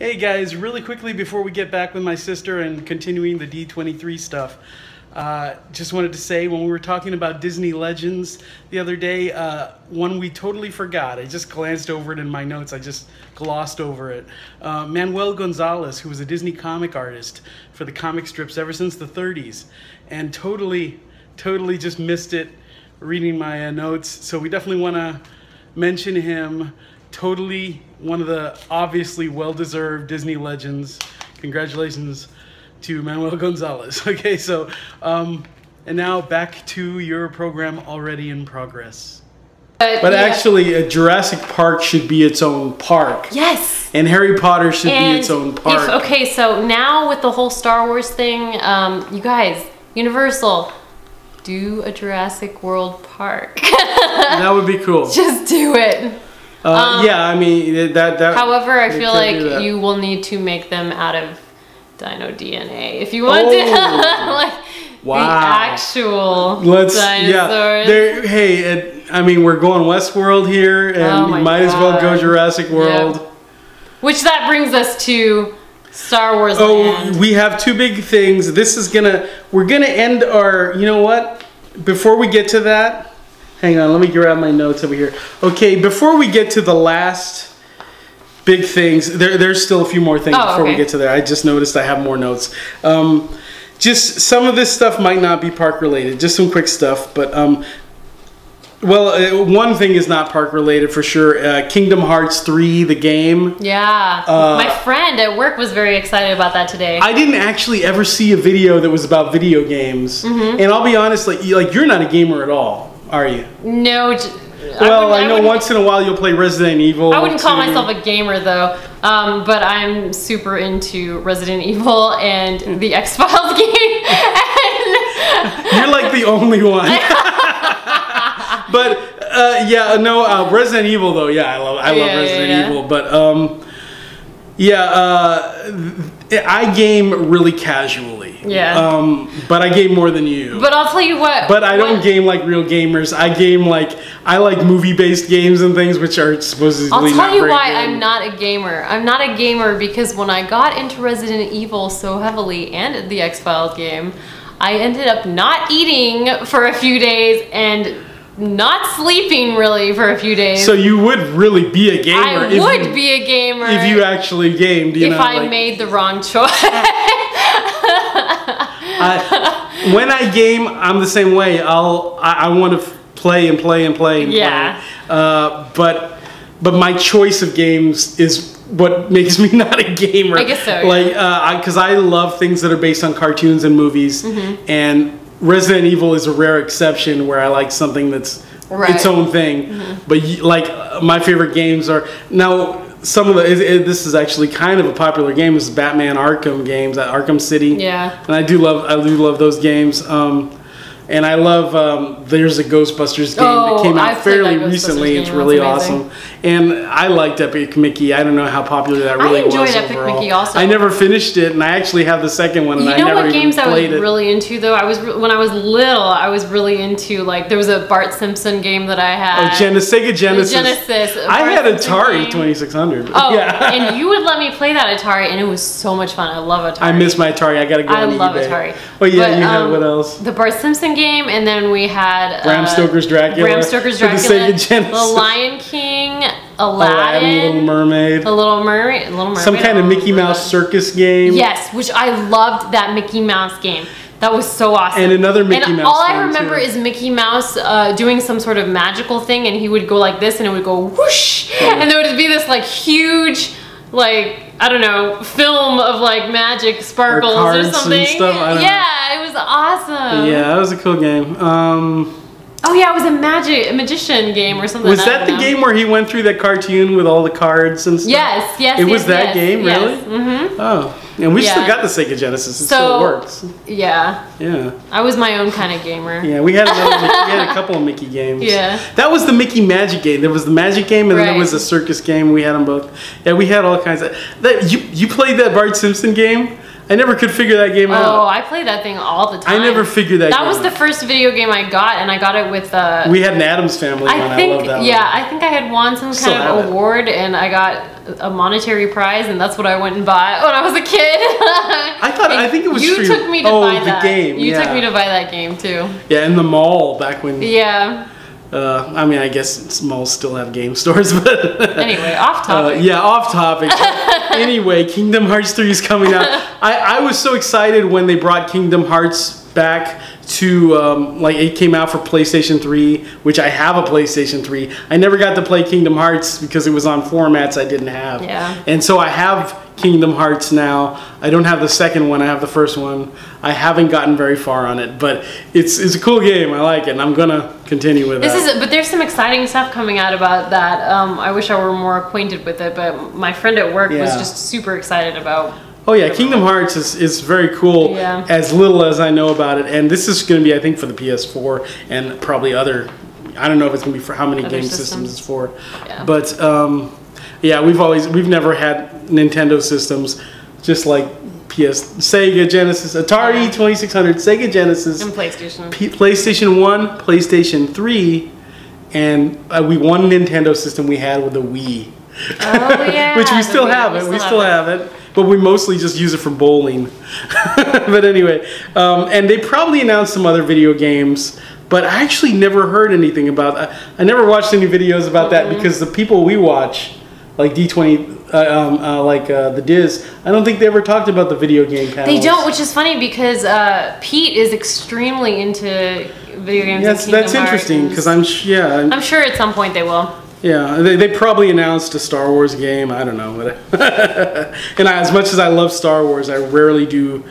Hey guys, really quickly before we get back with my sister and continuing the D23 stuff, just wanted to say when we were talking about Disney Legends the other day, one we totally forgot. I just glanced over it in my notes. I just glossed over it. Manuel Gonzalez, who was a Disney comic artist for the comic strips ever since the 30s, and totally just missed it reading my notes. So we definitely want to mention him. Totally one of the obviously well-deserved Disney legends. Congratulations to Manuel Gonzalez. Okay, so and now back to your program already in progress. But yeah. Actually, Jurassic Park should be its own park. Yes. And Harry Potter should be its own park. Okay, so now with the whole Star Wars thing, you guys, Universal, do a Jurassic World park. That would be cool. Just do it. Yeah, I mean that. However, I feel like you will need to make them out of dino DNA if you want to, like the actual dinosaurs. Yeah, hey, I mean we're going Westworld here, and you might as well go Jurassic World. Yep. Which that brings us to Star Wars Land. We have two big things. This is we're gonna end our. You know what? Before we get to that. Hang on, let me grab my notes over here. Okay, before we get to the last big things, there's still a few more things before we get to there. I just noticed I have more notes. Just some of this stuff might not be park related, just some quick stuff. But, one thing is not park related for sure. Kingdom Hearts 3, the game. Yeah, my friend at work was very excited about that today. I didn't actually ever see a video that was about video games. And I'll be honest, like you're not a gamer at all. Are you? No. Well, I know once in a while you'll play Resident Evil. I wouldn't call myself a gamer though, but I'm super into Resident Evil and the X-Files game. You're like the only one. But yeah, no, Resident Evil though. Yeah, I love Resident Evil. But I game really casually. Yeah. But I game more than you. But I'll tell you what. But I don't game like real gamers. I game I like movie-based games and things, which are supposedly not very good. I'll tell you why I'm not a gamer. I'm not a gamer because when I got into Resident Evil so heavily and the X-Files game, I ended up not eating for a few days and not sleeping really for a few days. So you would really be a gamer. I would be a gamer if you actually gamed. If I made the wrong choice. When I game, I'm the same way. I want to play and play and play and play. But my choice of games is what makes me not a gamer. I guess so. Yeah. Because I love things that are based on cartoons and movies, and Resident Evil is a rare exception where I like something that's its own thing. But my favorite games are now. Some of this is actually kind of a popular game. Is Batman Arkham games at Arkham City. Yeah, and I do love those games. And I love there's a Ghostbusters game that came out fairly recently. It's really awesome. And I liked Epic Mickey. I don't know how popular that really was. I enjoyed Epic Mickey also. I never finished it, and I actually have the second one, and I never even played it. You know what games I was really into though? When I was little, I was really into there was a Bart Simpson game that I had. Oh, Sega Genesis. I had Atari 2600. Oh, yeah. And you would let me play that Atari, and it was so much fun. I love Atari. I miss my Atari. I gotta go on eBay. I love Atari. Oh yeah, you had what else? The Bart Simpson game, and then we had Bram Stoker's Dracula. The Sega The Lion King, Aladdin, Little Mermaid. The Little Mermaid. Some kind of Mickey Mouse circus game. Yes, which I loved that Mickey Mouse game. That was so awesome. And another Mickey Mouse. All I remember is Mickey Mouse doing some sort of magical thing, and he would go like this, and it would go whoosh, and there would be this huge, I don't know, film of magic sparkles or something. And stuff. Yeah, it was awesome. Yeah, that was a cool game. Oh yeah, it was a magician game or something. Was that the game where he went through that cartoon with all the cards and stuff? Yes. It was that game, really? Yes. Oh, and we still got the Sega Genesis. It still works. Yeah. I was my own kind of gamer. Yeah, we had a couple of Mickey games. Yeah. That was the Mickey Magic game. There was the Magic game, and then there was a circus game. We had them both. Yeah, we had all kinds of. You played that Bart Simpson game? I never could figure that game out. Oh, I played that thing all the time. I never figured that. That was the first video game I got, and I got it with. We had an Addams Family one. I love that one. Yeah, I think I had won some kind of award, and I got a monetary prize, and that's what I went and bought when I was a kid. I think it was you took me to buy that game. You took me to buy that game too. Yeah, in the mall back when. Yeah. I mean, I guess malls still have game stores, but anyway, off topic. Yeah, off topic. Anyway, Kingdom Hearts 3 is coming out. I was so excited when they brought Kingdom Hearts back to like it came out for PlayStation 3, which I have a PlayStation 3. I never got to play Kingdom Hearts because it was on formats I didn't have. Yeah. And so I have Kingdom Hearts now. I don't have the second one. I have the first one. I haven't gotten very far on it, but it's a cool game. I like it, and I'm gonna continue with it. But there's some exciting stuff coming out about that. I wish I were more acquainted with it, but my friend at work was just super excited about. Oh yeah, Kingdom Hearts is very cool. Yeah. As little as I know about it, and this is going to be, I think, for the PS4 and probably other. I don't know if it's going to be for how many game systems it's for, but yeah, we've never had Nintendo systems, just like Sega Genesis, Atari 2600, Sega Genesis, and PlayStation. PlayStation 1, PlayStation 3, and one Nintendo system we had with the Wii. Oh yeah, which we still have it. We still have it. But we mostly just use it for bowling. But anyway, and they probably announced some other video games, but I actually never heard anything about. I never watched any videos about that because the people we watch, like D20, the Diz, I don't think they ever talked about the video game panels. They don't, which is funny because Pete is extremely into video games. Yes, that's interesting because I'm sure at some point they will. Yeah, they probably announced a Star Wars game. I don't know. And as much as I love Star Wars, I rarely do.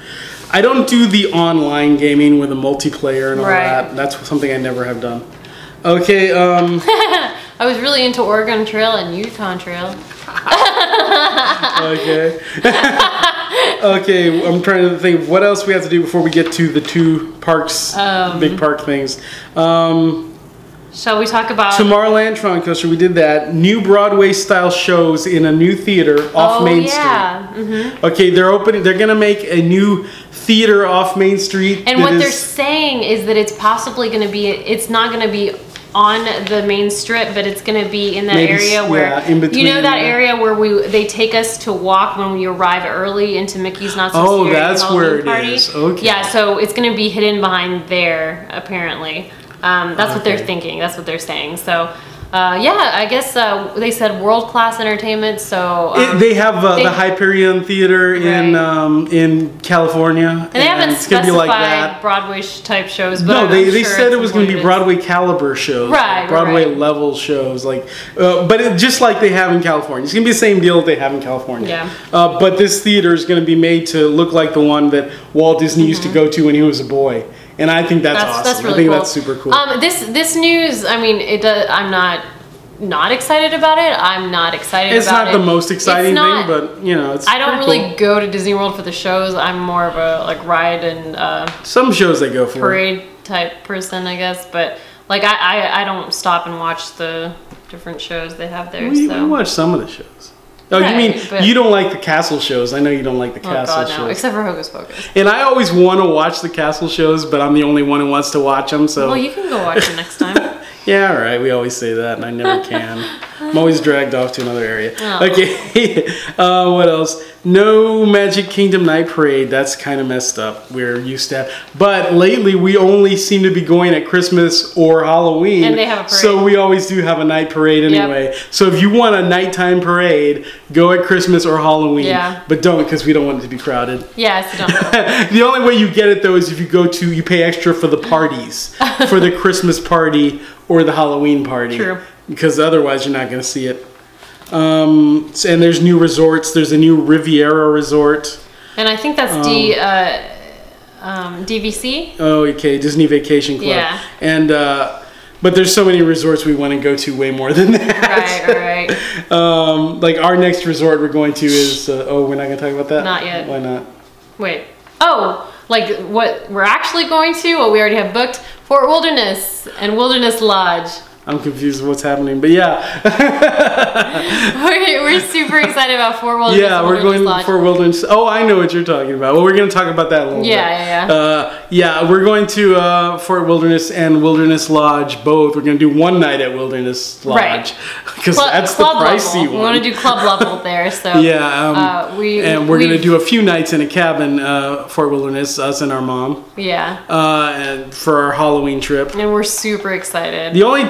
I don't do the online gaming with a multiplayer and all that. That's something I never have done. Okay. I was really into Oregon Trail and Yukon Trail. Okay. Okay, I'm trying to think what else we have to do before we get to the two parks, big park things. Shall we talk about Tomorrowland Tron Coaster? We did that. New Broadway style shows in a new theater off Main Street. Mm-hmm. Okay, they're opening. They're gonna make a new theater off Main Street. And what they're saying is that it's possibly gonna be. It's not gonna be on the main strip, but it's gonna be in that area where in between, that area where they take us to walk when we arrive early into Mickey's Not So Scary that's Halloween where Party. It is. Okay. Yeah, so it's gonna be hidden behind there apparently. That's what they're thinking. That's what they're saying. So, yeah, I guess they said world-class entertainment. So they have the Hyperion Theater in California, and they haven't specified like Broadway type shows. But no, they said it was going to be Broadway caliber shows, right? Broadway level shows, but just like they have in California. It's going to be the same deal that they have in California. Yeah. But this theater is going to be made to look like the one that Walt Disney used to go to when he was a boy. And I think that's awesome. That's really I think cool. that's super cool. This news, I mean, I'm not excited about it. I'm not excited about it. It's not the most exciting thing, but it's I don't really cool. go to Disney World for the shows. I'm more of a ride and some shows they go for parade type person, I guess. But I don't stop and watch the different shows they have there. We watch some of the shows. Oh, right, you mean you don't like the castle shows? I know you don't like the castle shows. No, except for Hocus Pocus. And I always want to watch the castle shows, but I'm the only one who wants to watch them. So well, you can go watch them next time. Yeah, all right. We always say that, and I never can. I'm always dragged off to another area. Oh. Okay. What else? No Magic Kingdom Night Parade. That's kind of messed up. We're used to have. But lately, we only seem to be going at Christmas or Halloween. And they have a parade. So we always do have a night parade anyway. Yep. So if you want a nighttime parade, go at Christmas or Halloween. Yeah. But don't, because we don't want it to be crowded. Yes, don't. The only way you get it, though, is if you pay extra for the parties. For the Christmas party or the Halloween party. True. Because otherwise you're not going to see it. And there's new resorts. There's a new Riviera resort. And I think that's DVC. Oh, okay. Disney Vacation Club. Yeah. And but there's so many resorts we want to go to way more than that. Right. Like our next resort we're going to is we're not going to talk about that? Not yet. Why not? Wait. Oh, like what we're actually going to? What we already have booked? Fort Wilderness and Wilderness Lodge. I'm confused with what's happening. But yeah. we're super excited about Fort Wilderness. Yeah, we're going to Fort Wilderness. Oh, I know what you're talking about. Well, we're going to talk about that a little bit. Yeah, we're going to Fort Wilderness and Wilderness Lodge both. We're going to do one night at Wilderness Lodge. Because that's the pricey one. We want to do club level there. So yeah, we're going to do a few nights in a cabin, Fort Wilderness, us and our mom. Yeah. And for our Halloween trip. And we're super excited. The only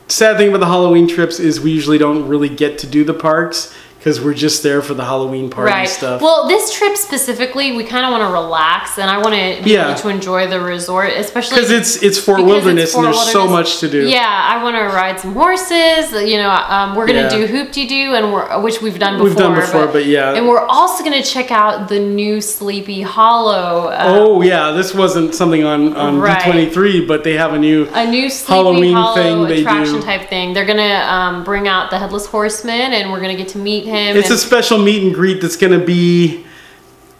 sad thing about the Halloween trips is we usually don't really get to do the parks because we're just there for the Halloween party stuff. Well, this trip specifically, we kind of want to relax, and I want to be able to enjoy the resort, especially because it's Fort Wilderness and there's so much to do. Yeah, I want to ride some horses. You know, we're gonna do hoop-de-doo, and which we've done before. But yeah, and we're also gonna check out the new Sleepy Hollow. Oh yeah, this wasn't something on D23, but they have a new Sleepy Halloween Hollow thing attraction type thing. They're gonna bring out the Headless Horseman, and we're gonna get to meet him. It's a special meet and greet that's going to be,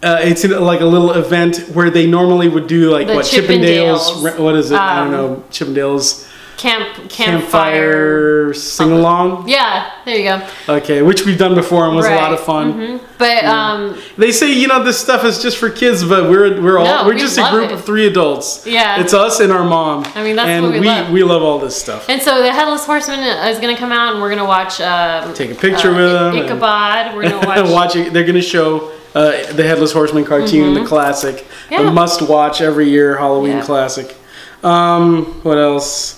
it's like a little event where they normally would do like Chippendales, what is it? I don't know, Chippendales. Campfire sing-along? Yeah, there you go. Okay, which we've done before and was a lot of fun. But they say, you know, this stuff is just for kids, but we're just a group of 3 adults. Yeah. It's us and our mom. I mean, that's what we love. We love all this stuff. And so the Headless Horseman is going to come out and we're going to watch take a picture with them. EPCOT. We're going to watch they're going to show the Headless Horseman cartoon, the classic. The must-watch every year Halloween classic. What else?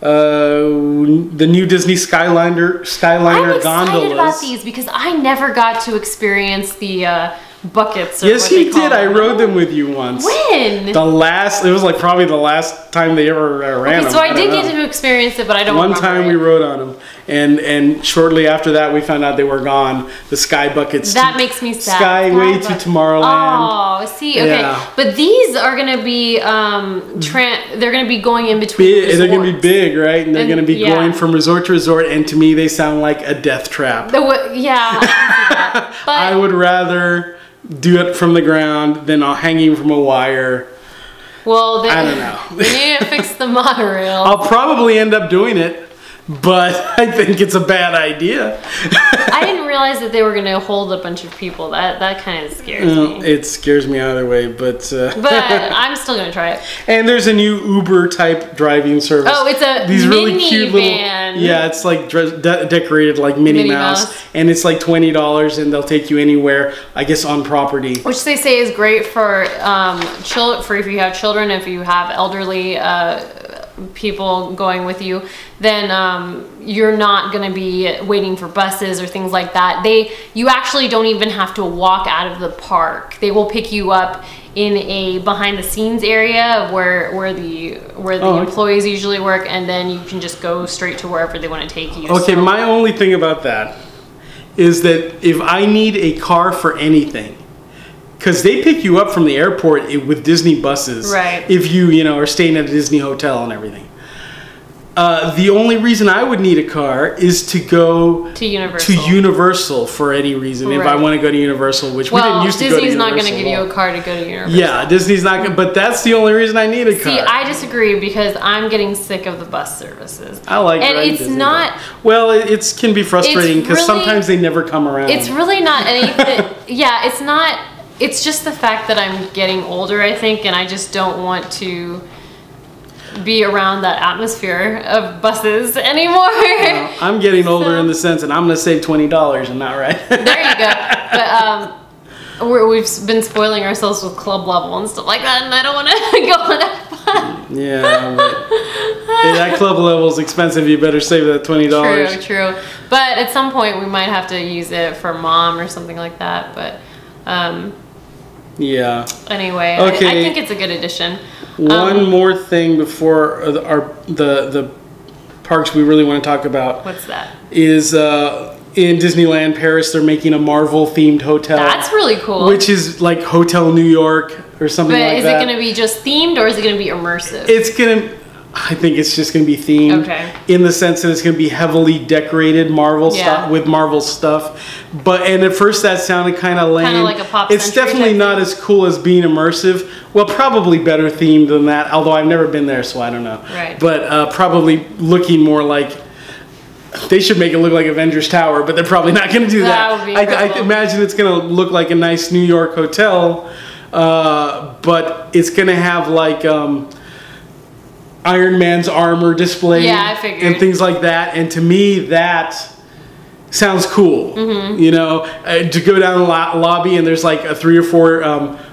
The new Disney Skyliner gondolas. I'm excited about these because I never got to experience the buckets. Yes, you did. I rode them with you once. When? It was like probably the last time they ever ran them. So I did get to experience it, but I don't remember. One time we rode on them, and shortly after that we found out they were gone. The sky buckets. That makes me sad. Skyway to Tomorrowland. Oh, see, okay. Yeah. But these are going to be, they're going to be going in between They're going to be big, right? And they're going to be going from resort to resort, and to me they sound like a death trap. Yeah, I can see that. But I would rather do it from the ground than hanging from a wire. Well, I don't know. They need to fix the monorail. I'll probably end up doing it, but I think it's a bad idea. I didn't realize that they were going to hold a bunch of people. That kind of scares me. It scares me either way, but I'm still going to try it. And there's a new Uber type driving service. Oh, it's a these mini really cute van. Little, yeah, it's like decorated like Minnie Mouse, and it's like $20, and they'll take you anywhere, I guess, on property. Which they say is great for if you have children, if you have elderly people going with you, then you're not going to be waiting for buses or things like that. You actually don't even have to walk out of the park. They will pick you up in a behind the scenes area where the employees usually work, and then you can just go straight to wherever they want to take you. Okay, my only thing about that is that if I need a car for anything, because they pick you up from the airport with Disney buses, right? If you are staying at a Disney hotel and everything. The only reason I would need a car is to go to Universal. For any reason. If I want to go to Universal, which we didn't used to go to Universal. Disney's not going to give you a car to go to Universal. Yeah, Disney's not going to, but that's the only reason I need a car. See, I disagree because I'm getting sick of the bus services. I like and it's Disney, not. Well, it can be frustrating because sometimes they never come around. It's really not anything. Yeah, it's not. It's just the fact that I'm getting older, I think, and I just don't want to be around that atmosphere of buses anymore. Well, I'm getting older in the sense that I'm going to save $20 and not right. There you go. But we've been spoiling ourselves with club level and stuff like that, and I don't want to go on that fun. Yeah, but that club level is expensive. You better save that $20. True. But at some point, we might have to use it for mom or something like that. But yeah. Anyway, okay. I think it's a good addition. One more thing before the parks we really want to talk about. What's that? Is in Disneyland Paris, they're making a Marvel themed hotel. That's really cool. Which is like Hotel New York or something like that. But is it going to be just themed or is it going to be immersive? I think it's just going to be themed. Okay. In the sense that it's going to be heavily decorated Marvel stuff with Marvel stuff. and at first that sounded kind of lame. Kind of like a pop. It's definitely not as cool as being immersive. Well, probably better themed than that. Although I've never been there, so I don't know. Right. But probably looking more like. They should make it look like Avengers Tower, but they're probably not going to do that. That would be incredible. I imagine it's going to look like a nice New York hotel, but it's going to have like Iron Man's armor displayed, I figured, and things like that. And to me, that sounds cool. You know, to go down the lobby and there's like 3 or 4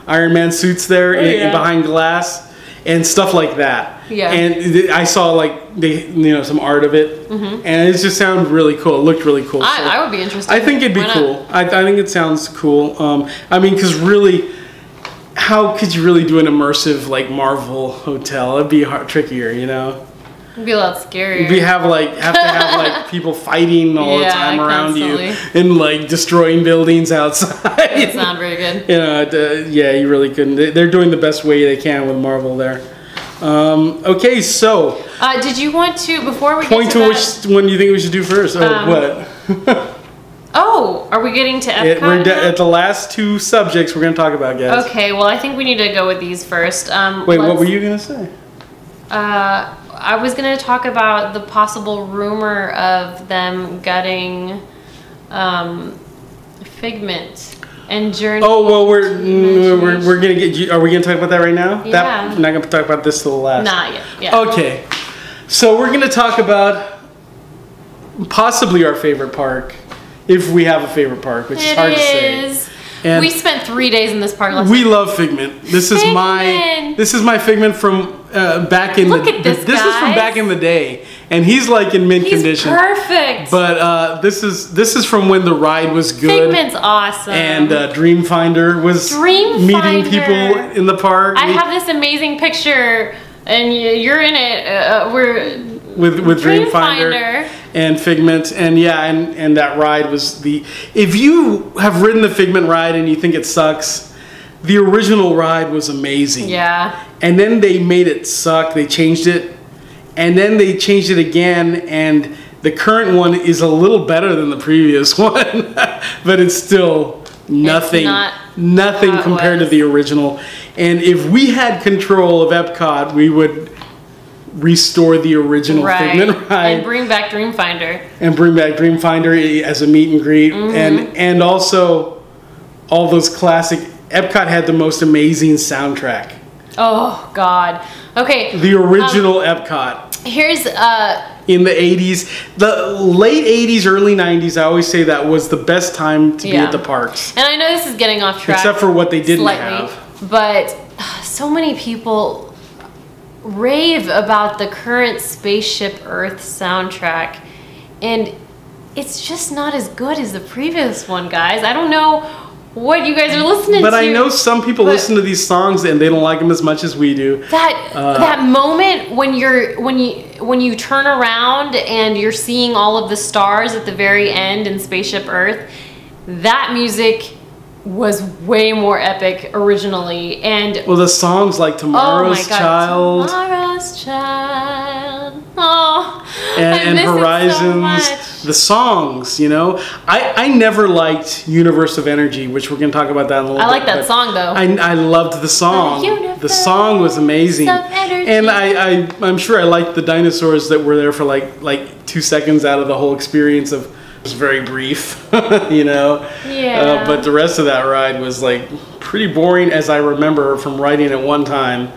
Iron Man suits there in behind glass and stuff like that. Yeah. And I saw like some art of it, and it just sounded really cool. It looked really cool. I would be interested. I think it'd be cool. I think it sounds cool. I mean, because really, how could you really do an immersive like Marvel hotel? It'd be trickier, you know. It'd be a lot scarier. We have to have like people fighting all the time around constantly. you and like destroying buildings outside. Doesn't sound very good. You know, yeah, you really couldn't. They're doing the best way they can with Marvel there. Okay, so did you want to, before we point get to which one do you think we should do first? What? Oh, are we getting to EPCOT? We're at the last 2 subjects we're going to talk about, guys. Okay, well, I think we need to go with these first. Wait, what were you going to say? I was going to talk about the possible rumor of them gutting Figment and Journey. Oh, well, we're going to get you. Are we going to talk about that right now? Yeah. We're not going to talk about this till the last. Not yet. Yeah. Okay. So we're going to talk about possibly our favorite park, if we have a favorite park, which is hard to say. And we spent 3 days in this park last We night. love Figment. This is my Figment from back in Look at this, This is from back in the day, and he's like in mint condition. Perfect. But this is from when the ride was good. Figment's awesome. And Dreamfinder was meeting people in the park. I have this amazing picture, and you're in it. We're with Dreamfinder and Figment, and and that ride was if you have ridden the Figment ride and you think it sucks, the original ride was amazing. Yeah. And then they made it suck. They changed it, and then they changed it again, and the current one is a little better than the previous one, but it's still nothing compared to the original. And if we had control of EPCOT, we would restore the original Figment ride and bring back Dreamfinder as a meet and greet, and also all those classic. EPCOT had the most amazing soundtrack. Oh God. Okay. The original EPCOT. Here's in the 80s, the late 80s, early 90s. I always say that was the best time to be at the parks. And I know this is getting off track, except for what they didn't have. But so many people rave about the current Spaceship Earth soundtrack, and it's just not as good as the previous one, guys. I don't know what you guys are listening to. But I know some people listen to these songs and they don't like them as much as we do. That moment when you turn around and you're seeing all of the stars at the very end in Spaceship Earth, that music was way more epic originally. And well, the songs like Tomorrow's Child. Tomorrow's Child. Oh, and Horizons. So the songs, you know. I never liked Universe of Energy, which we're going to talk about that in a little bit. I like that song though. I loved the song. The song was amazing. And I'm sure I liked the dinosaurs that were there for like 2 seconds out of the whole experience of. It was very brief, you know. Yeah. But the rest of that ride was like pretty boring, as I remember from riding it one time.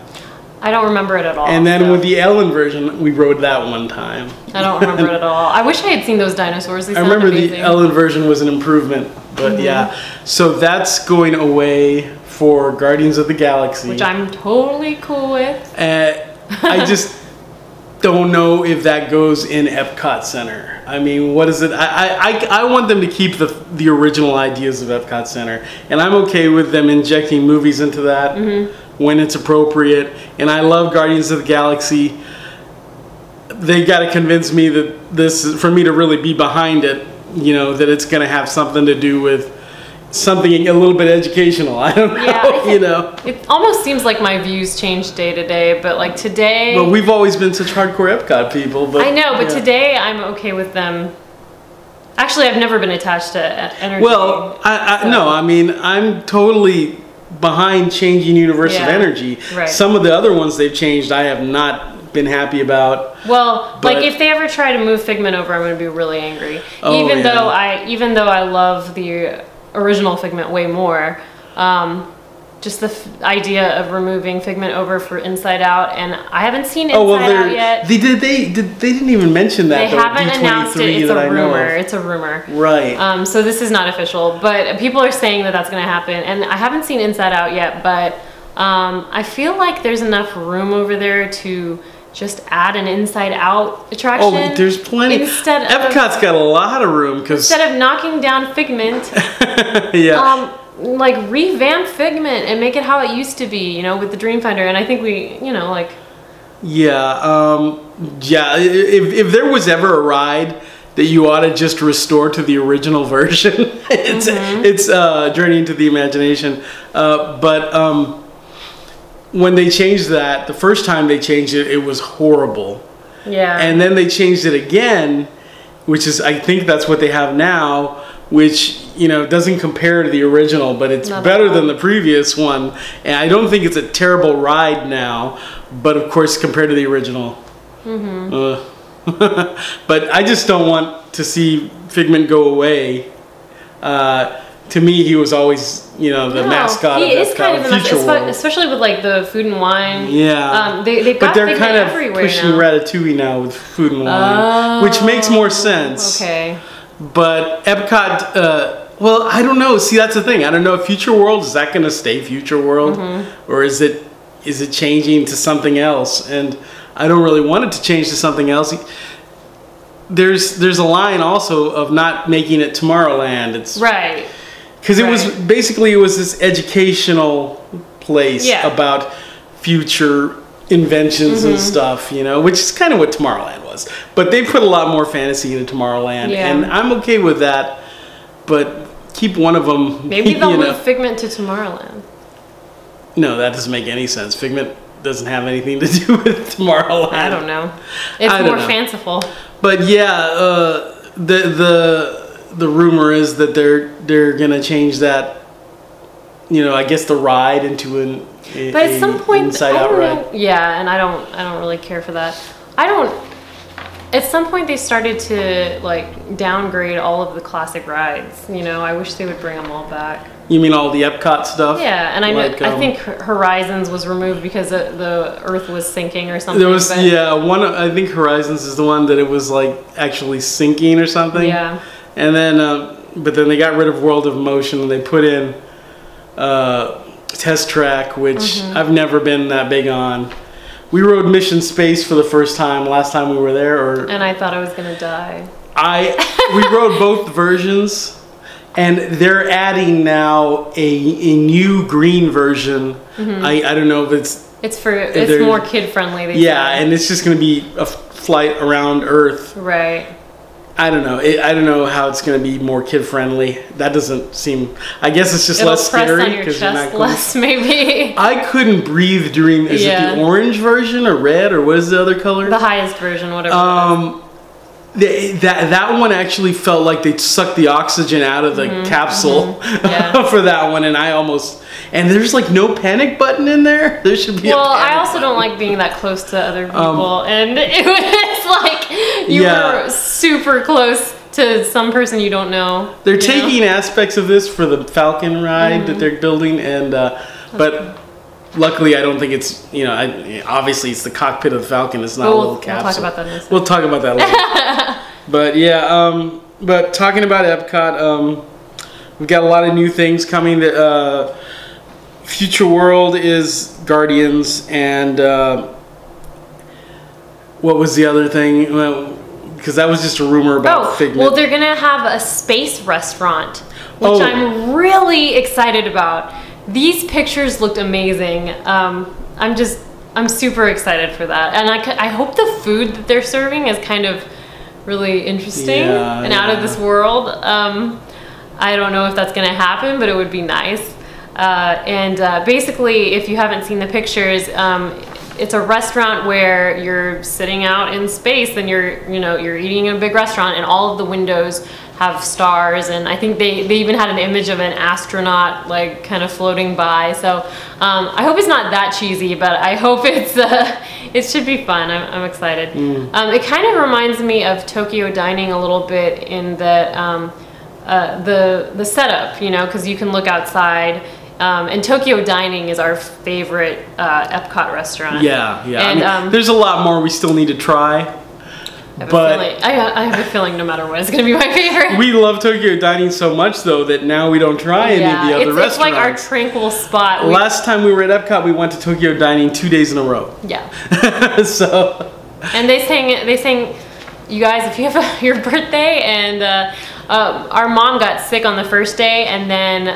I don't remember it at all. And then with the Ellen version, we rode that one time. I don't remember it at all. I wish I had seen those dinosaurs. They sound I remember amazing. the Ellen version was an improvement, but yeah. So that's going away for Guardians of the Galaxy, which I'm totally cool with. I just don't know if that goes in Epcot Center. I mean, what is it? I want them to keep the original ideas of Epcot Center, and I'm okay with them injecting movies into that when it's appropriate. And I love Guardians of the Galaxy. They got to convince me that this, for me to really be behind it, you know, that it's going to have something to do with something a little bit educational. I don't know, yeah, you know. It almost seems like my views change day to day, but like today... But we've always been such hardcore Epcot people. But I know, but today I'm okay with them. Actually, I've never been attached to energy. Well, no, I mean, I'm totally behind changing Universe of Energy. Right. Some of the other ones they've changed, I have not been happy about. Well, like if they ever try to move Figment over, I'm going to be really angry. Oh, even though I love the original Figment way more. Just the idea of removing Figment over for Inside Out, and I haven't seen Inside Out yet. They didn't even mention that. They haven't announced it. It's a rumor. It's a rumor. Right. So this is not official, but people are saying that that's going to happen, and I haven't seen Inside Out yet, but I feel like there's enough room over there to just add an Inside Out attraction. Oh, there's plenty. Epcot's got a lot of room instead of knocking down Figment. Yeah. Like revamp Figment and make it how it used to be, you know, with the Dreamfinder. And I think we, you know, like. Yeah. Yeah. If there was ever a ride that you ought to just restore to the original version, it's Journey into the Imagination. But when they changed that, the first time they changed it, it was horrible. Yeah. And then they changed it again, which is, I think that's what they have now, which, you know, doesn't compare to the original, but it's better than the previous one. And I don't think it's a terrible ride now, but of course compared to the original. But I just don't want to see Figment go away. To me, he was always, you know, the mascot of Future World. Especially with like the Food and Wine. Yeah. They've got Figment kind of everywhere pushing now. Ratatouille now with Food and Wine, which makes more sense. Okay. But Epcot, well, I don't know. See, that's the thing. I don't know if Future World, is that going to stay Future World? Or is it changing to something else? And I don't really want it to change to something else. There's a line also of not making it Tomorrowland. It's right. Because it was basically this educational place about future inventions and stuff, you know, which is kind of what Tomorrowland was. But they put a lot more fantasy into Tomorrowland, and I'm okay with that. But keep one of them. Maybe they'll move Figment to Tomorrowland. No, that doesn't make any sense. Figment doesn't have anything to do with Tomorrowland. I don't know. It's more fanciful. But yeah, the rumor is that they're gonna change that. You know, I guess the ride into but at some point, Inside Out ride. Yeah, and I don't really care for that. At some point, they started to like downgrade all of the classic rides. You know, I wish they would bring them all back. You mean all the Epcot stuff? Yeah, and I think Horizons was removed because the Earth was sinking or something. There was I think Horizons is the one that it was like actually sinking or something. Yeah. And then, but then they got rid of World of Motion and they put in Test Track, which I've never been that big on. We rode Mission Space for the first time last time we were there, and I thought I was gonna die. We rode both versions, and they're adding now a new green version. I don't know if it's more kid friendly. Yeah, and it's just gonna be a flight around Earth. Right. I don't know. I don't know how it's going to be more kid friendly. That doesn't seem. I guess it's just less scary because you're not less. Maybe. I couldn't breathe during. Is it the orange version or red or what is the other color? The highest version, whatever. That one actually felt like they sucked the oxygen out of the capsule for that one, and and there's like no panic button in there. There should be. Well, I also don't like being that close to other people, and it was like you were super close to some person you don't know. They're taking aspects of this for the Falcon ride that they're building, and but luckily I don't think it's obviously it's the cockpit of the Falcon. It's not a little capsule. We'll talk about that in a second. We'll talk about that later. But yeah, but talking about Epcot, we've got a lot of new things coming. That Future World is Guardians, and what was the other thing? Well, because that was just a rumor about Figment. Well, they're gonna have a space restaurant, which I'm really excited about. These pictures looked amazing. I'm super excited for that, and I hope the food that they're serving is kind of really interesting and out of this world. I don't know if that's gonna happen, but it would be nice. Basically, if you haven't seen the pictures, it's a restaurant where you're sitting out in space and you're eating in a big restaurant, and all of the windows have stars, and I think they even had an image of an astronaut like kind of floating by. So I hope it's not that cheesy, but I hope it's it should be fun. I'm excited. It kind of reminds me of Tokyo Dining a little bit in that the setup, you know, because you can look outside. And Tokyo Dining is our favorite EPCOT restaurant. Yeah, yeah. And, I mean, there's a lot more we still need to try. I have a feeling no matter what, it's going to be my favorite. We love Tokyo Dining so much, though, that now we don't try any of the other restaurants. It's like our tranquil spot. Last time we were at EPCOT, we went to Tokyo Dining 2 days in a row. Yeah. So. And they sang, you guys, if you have your birthday, and our mom got sick on the first day, and then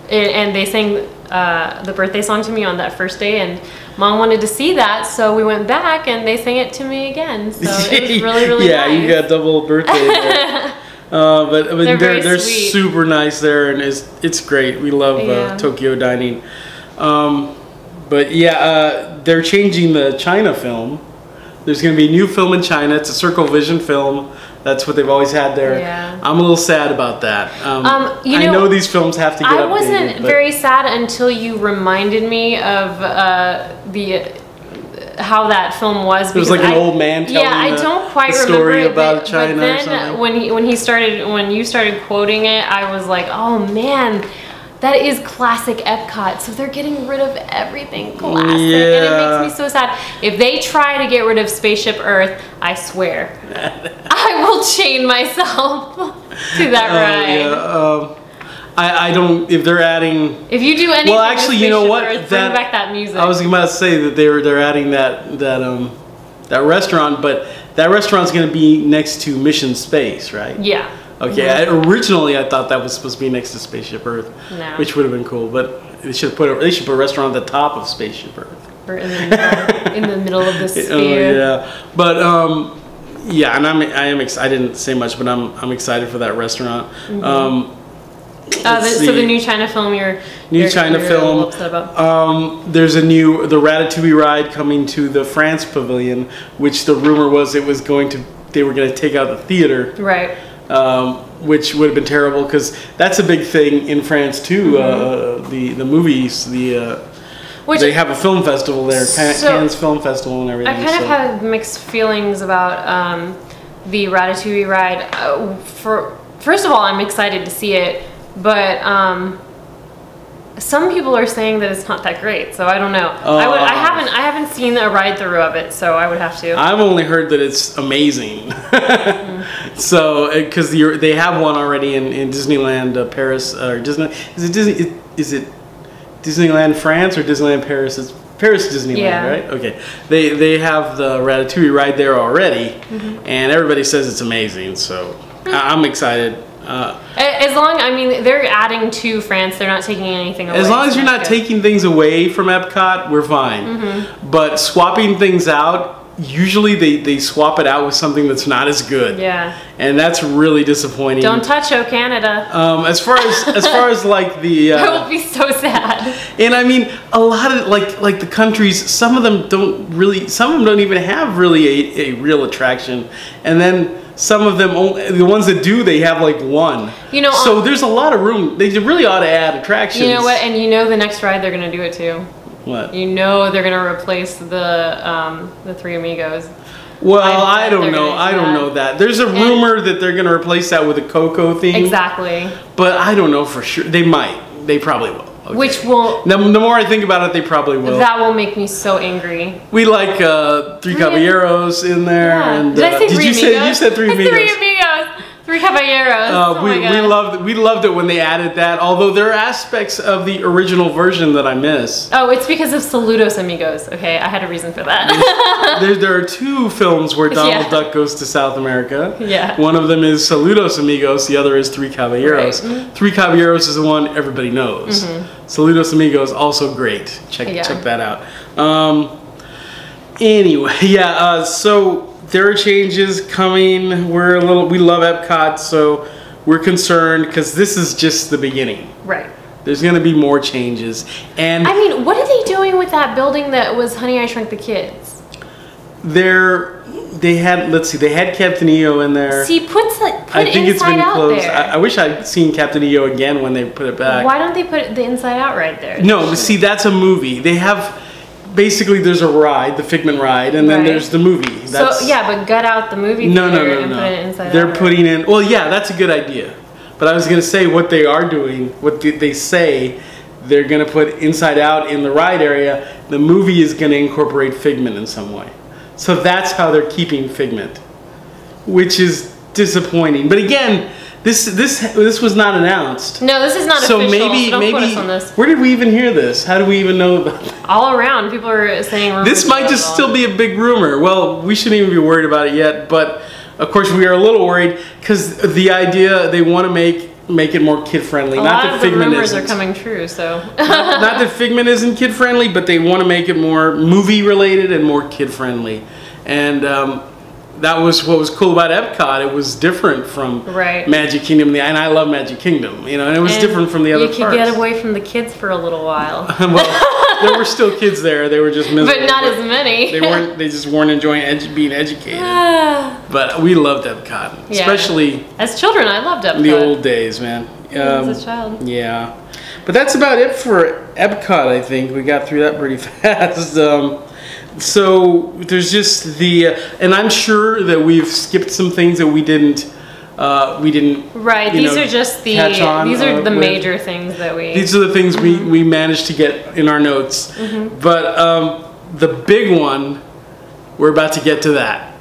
and they sang the birthday song to me on that first day, and Mom wanted to see that, so we went back and they sang it to me again. So it was really, really nice. Yeah, you got double birthday there. But they're super nice there, and it's great. We love Tokyo Dining. But yeah, they're changing the China film. There's going to be a new film in China. It's a Circle Vision film. That's what they've always had there. Yeah. I'm a little sad about that. I know these films have to get updated. I wasn't very sad until you reminded me of how that film was. It was like an old man telling I don't quite the story remember about China but then or something. when you started quoting it, I was like, oh man, that is classic EPCOT. So they're getting rid of everything classic, and it makes me so sad. If they try to get rid of Spaceship Earth, I swear, I will chain myself to that ride. Yeah, I don't. If they're adding, if you do anything, well, actually, you know what? Earth, bring back that music. I was about to say that they're adding that restaurant, but that restaurant's going to be next to Mission Space, right? Yeah. Okay. Originally, I thought that was supposed to be next to Spaceship Earth, which would have been cool. But they should put a restaurant at the top of Spaceship Earth, or in the middle of the sphere. Oh yeah, but yeah, and I am excited. I didn't say much, but I'm excited for that restaurant. So the new China film you're upset about? There's the Ratatouille ride coming to the France Pavilion, which the rumor was they were going to take out the theater. Right. Which would have been terrible because that's a big thing in France too. The movies, they have a film festival there, Cannes Film Festival and everything. I kind of have mixed feelings about the Ratatouille ride. First of all, I'm excited to see it. But some people are saying that it's not that great, so I don't know. I haven't seen a ride through of it, so I would have to. I've only heard that it's amazing. So because they have one already in Disneyland Paris or Disney. Is it Disneyland France or Disneyland Paris? It's Paris Disneyland, right? Okay. They have the Ratatouille ride there already, and everybody says it's amazing. So I'm excited. They're adding to France. They're not taking anything away. As long as you're not taking things away from EPCOT, we're fine. But swapping things out, usually they swap it out with something that's not as good. Yeah. And that's really disappointing. Don't touch O Canada. As far as like the I will be so sad. And I mean, a lot of like the countries, some of them don't even have really a real attraction, and then some of them, the ones that do, they have like one. So there's a lot of room. They really ought to add attractions. You know what? And the next ride they're going to do it too. What? They're going to replace the Three Amigos. Well, I don't know. I don't know that. There's a rumor that they're going to replace that with a Coco theme. Exactly. But I don't know for sure. They might. They probably will. Okay. Which will... The more I think about it, they probably will. That will make me so angry. We like Three Caballeros in there. Yeah. And, did I say Three Amigos? You said Three Amigos. Three Amigos. Three Caballeros. We loved it when they added that. Although there are aspects of the original version that I miss. Oh, it's because of Saludos Amigos. Okay, I had a reason for that. There are two films where Donald Duck goes to South America. Yeah. One of them is Saludos Amigos. The other is Three Caballeros. Right. Three Caballeros is the one everybody knows. Saludos Amigos, also great. Check that out. Anyway, so there are changes coming. We love EPCOT, so we're concerned because this is just the beginning. Right. There's going to be more changes. And I mean, what are they doing with that building that was Honey, I Shrunk the Kids? They're they had, let's see, they had Captain EO in there. See, put I think it's been Out closed. there. I wish I'd seen Captain EO again when they put it back. Why don't they put the Inside Out right there? No, but see, that's a movie. They have, basically there's a ride, the Figment ride, and then there's the movie. That's, so, yeah, but gut out the movie theater and put it Inside Out. They're putting in, well, yeah, that's a good idea. But I was going to say what they are doing, what they say, they're going to put Inside Out in the ride area. The movie is going to incorporate Figment in some way. So that's how they're keeping Figment, which is disappointing. But again, this was not announced. No, this is not official. So maybe put us on this. Where did we even hear this? How do we even know about that? All around, people are saying rumors. This might just still be a big rumor. Well, we shouldn't even be worried about it yet. But of course, we are a little worried because the idea they want to make it more kid friendly. Not that Figment rumors are coming true, so not that Figment isn't kid friendly, but they want to make it more movie related and more kid friendly. And that was what was cool about EPCOT. It was different from Magic Kingdom, and I love Magic Kingdom, you know, and it was different from the other parks. You could get away from the kids for a little while. Well, there were still kids there. They were just miserable. But not as many. They just weren't enjoying being educated. But we loved EPCOT, especially as children. I loved EPCOT. In the old days, man. As a child. Yeah. But that's about it for EPCOT. I think we got through that pretty fast. So there's just and I'm sure that we've skipped some things that we didn't. Right. These are just the. These are the major things that we. These are the things we managed to get in our notes. But the big one, we're about to get to that.